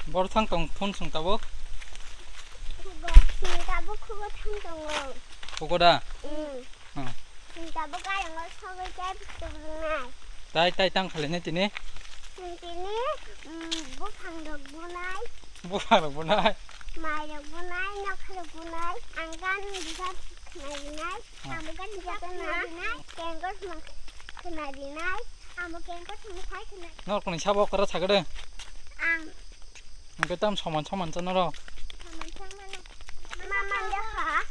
뭘 탕동 톤 승따복? 그거 승따복 그거 탕동어. 그거다. 응. 승따복 가는 거 속을 깨부터 그러나. 따이 땅 갈래네 뛰네. 승띠네 뭐 방덕분할. 뭐 하러 보나? 마력분할, 역할분할, 안 가는 기사 그날이날, 아무 가는 기사 그날이날, 깬 것만 그날이날, 아무 깬 것만 살 그날. 너 그냥 샤워 걸어 자그래. 안. 그 땀 처만 쩌너라. 마만 দেখা.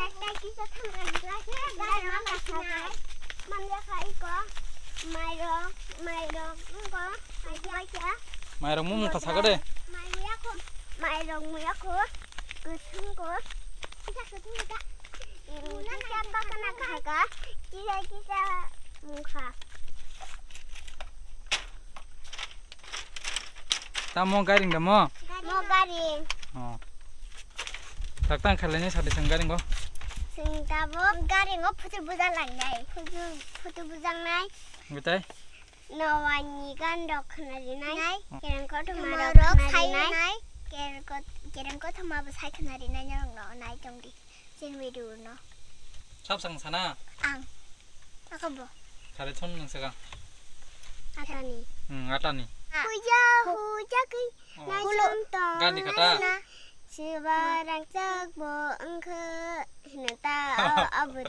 একটা কিসা থামরা লাগে গায় মামা খায় মান দেখা 이거 마이럭 이거 아이야 마이랑 무무카 자그래. 마이럭 그 친구 기사 그 친구가 기사 바카나 가가 기사 무카 땀뭐 가링다 뭐? 가리 닭땅 갈래네 사대 정가린 거. 승따복 가리 거 푸들부장 날래 푸들부장 날 그때? 너와 니가 너 그날이날 걔는 거 토마로 그날이날 걔는 거 토마부 살 그날이날 너 나이 정디 진 위로 너 찹상사나. 앙 아까 뭐 가래 촌 능세가. 아따니 아따니. 후자 그 나좀더 가니 가다. 시바랑 짝보 응크 hinta abre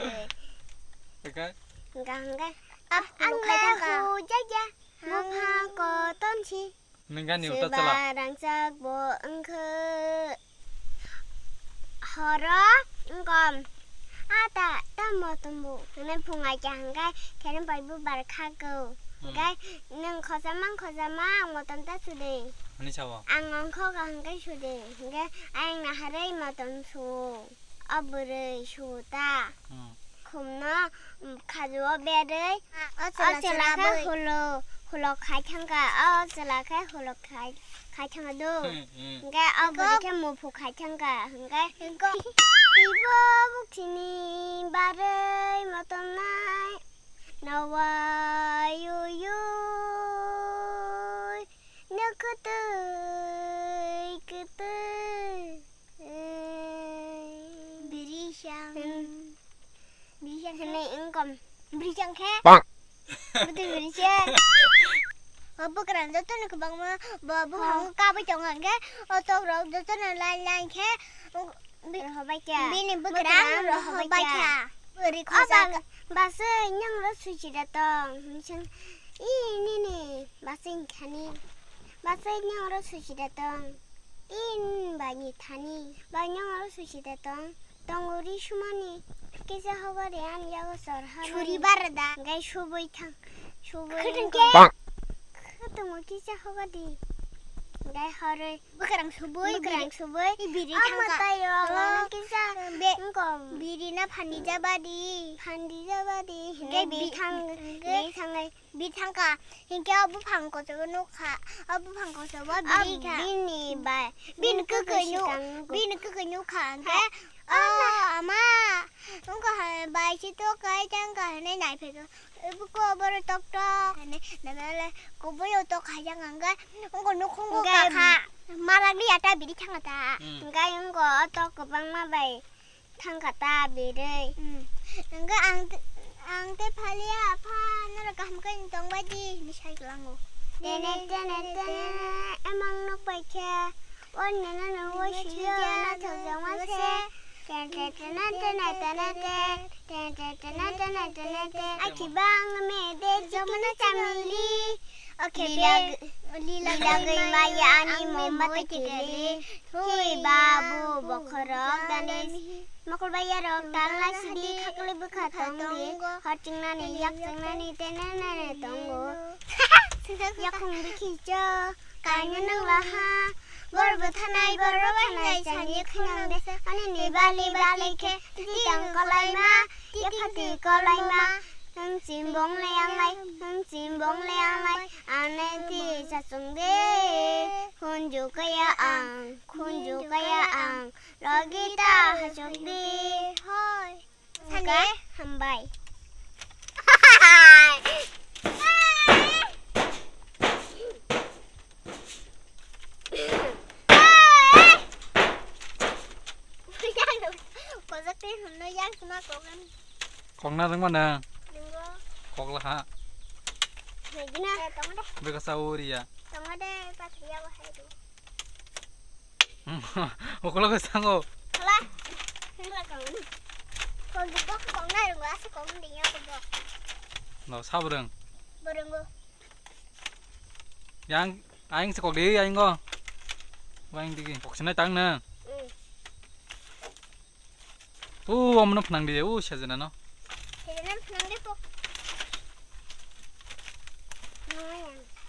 그러니까 nganga anga hujaja mopha ko tonchi 능간이 웃었잖아. 시바랑 짝보 응크 horo ngom ata tamotumbu nen phunga janga kenen baibu barkhago ngai nang khosama motam ta sude 아니 차와. 안건 커가 한게 수데 근데 아잉나 하레이 마던 수 아브르 쇼다 곰나 가져와 베르 어슬라카 홀로 가창가 어슬라카 홀로 가창가도 그러니까 아버지 뭐포 가창가 그러니까 이거 북치니 바르 마던 날 나와 유유 그때 비리샹 근데 인검 비리샹 캐 무슨 비리샹 bukan itu tuh ke bang mah babu hangu kabe jangan ke atau rok itu tuh lain ke bini bukan baca beri kosa bahasa yang lo suci datang macam ini nih bahasa inkani bahasa yang lo suci datang in banyak tani banyak lo suci datang tanguri shumani kisah hawarian yang sorhan curi barada gay shuboy tang shuboy ketemu kisah hawari gay hari bukan shuboy biri tangka tayo kisah engkom biri na pandi jabadi gay biri tangka hingga abu pangko coba nuka abu pangko coba biri ka bini kekenyu kan ama enggak baik itu kayak jangan nih naik itu buku baru tok nih namanya kubu itu kayak enggak nukung kakak malah dia ada biri tangkata enggak enggak tok kebang mah baik tangkata biri enggak angte pali apa narakah mungkin tong badi misal kelangu nenek emang nuk baik ya wanita wasiya na terjang masih Aki bang mede jamana chamili oke lila gay maya ani momat tigeli hui babu bokorok danis makul bayarok tala sidi khakli bukhatong di hoting nani yak nani tenane tonggo yakung bikijo kanya nang laha Berbutanai cari kenang desa, ane bali ke, tiang kolai ma, tiapati kolai ma, cimbong leang lai, ane ti sasung de, kunju kaya ang, logita hasuk di, hoi, sane hambai. cuma kok kan. Kong na reng mana? Nunggu. Kok lah ha. Nah, gini. Tunggu deh. Beka sauri ya. Tunggu deh, Patria wahai itu. Okolo ke sango. Kalah. Kalah kamu. Kau juga kau na nunggu asal kau mendingnya kau juga. No sabreng. Berenggu. Yang aing sekok di aing go. Aing digi. Kok sena tang na. Amna phnang di sajana no. Sajana phnang di pok.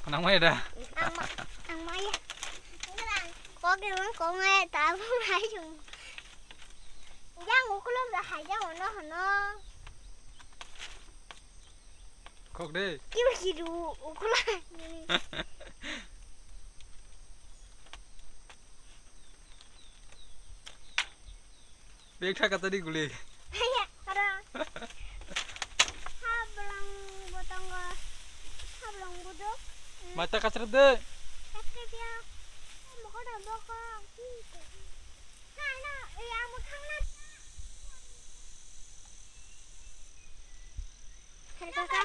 Phnang mai da. Ang mai. Có cái món con nghe tại không hay dùng. Giá ngủ có lúc là hay giá ngủ nó. Kok di. Cái gì đủ có là. Bekha kata di guli. Iya, ada. Hablang botong ga. Hablang budok. Mata kacret de. Kacret ya. Mau có đầm đâu không? Này nó, iya một thằng này. Hãy subscribe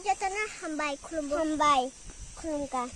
cho kênh Ghiền Mì Gõ để không bỏ lỡ Hamba, kulum ka.